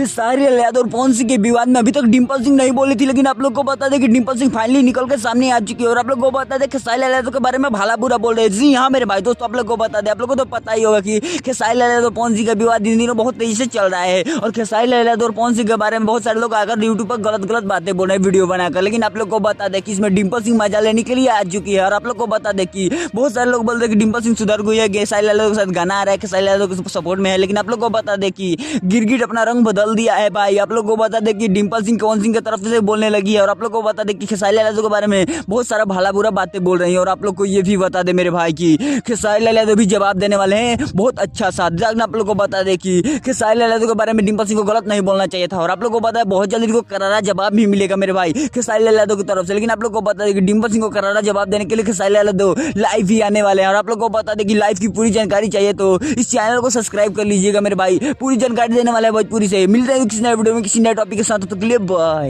खेसारी लाल यादव और पवन सिंह के विवाद में अभी तक डिम्पल सिंह नहीं बोली थी, लेकिन आप लोग को बता दें कि डिम्पल सिंह फाइनली निकल के सामने आ चुकी है। और आप लोग को बता दें खेसारी लाल यादव के बारे में भला बुरा बोल रहे हैं। जी हाँ मेरे भाई दोस्तों, आप लोग को बता दें, आप लोग को तो पता ही होगा कि खेसारी लाल यादव और पवन सिंह का विवाद इन दिनों बहुत तेजी से चल रहा है। और खेसारी लाल यादव और पवन सिंह के बारे में बहुत सारे लोग आकर यूट्यूब पर गलत गलत बातें बोल रहे हैं वीडियो बनाकर, लेकिन आप लोग को बता दें कि इसमें डिम्पल सिंह मजा लेने के लिए आ चुकी है। और आप लोग को बता दें कि बहुत सारे लोग बोलते हैं कि डिम्पल सिंह सुधर गई है, खेसारी लाल यादव के साथ गाना आ रहा है, खेसारी लाल यादव के सपोर्ट में है, लेकिन आप लोग को बता दें कि गिरगिट अपना रंग बदल दिया है भाई। आप लोग को बता दें कि डिम्पल सिंह पवन सिंह की तरफ से बोलने लगी है। और आप लोग को बता दें कि खेसारी लाल यादव के बारे में बहुत सारा भला बुरा बातें बोल रही है। और आप लोग को ये भी बता दें मेरे भाई की खेसारी लाल यादव भी जवाब देने वाले हैं बहुत अच्छा सा। आप लोग को बता दें कि खेसारी लाल यादव के बारे में डिम्पल सिंह को गलत नहीं बोलना चाहिए था। और आप लोग को पता है बहुत जल्दी इनको करारा जवाब भी मिलेगा मेरे भाई खेसारी लाल यादव की तरफ से। लेकिन आप लोग को बता दें कि डिम्पल सिंह को करारा जवाब देने के लिए खेसारी लाल यादव लाइव भी आने वाले हैं। और आप लोग को बता दें कि लाइव की पूरी जानकारी चाहिए तो इस चैनल को सब्सक्राइब कर लीजिएगा मेरे भाई, पूरी जानकारी देने वाला है भोजपुरी से। मिलते हैं किसी नए वीडियो में किसी नए टॉपिक के साथ, तो बाय।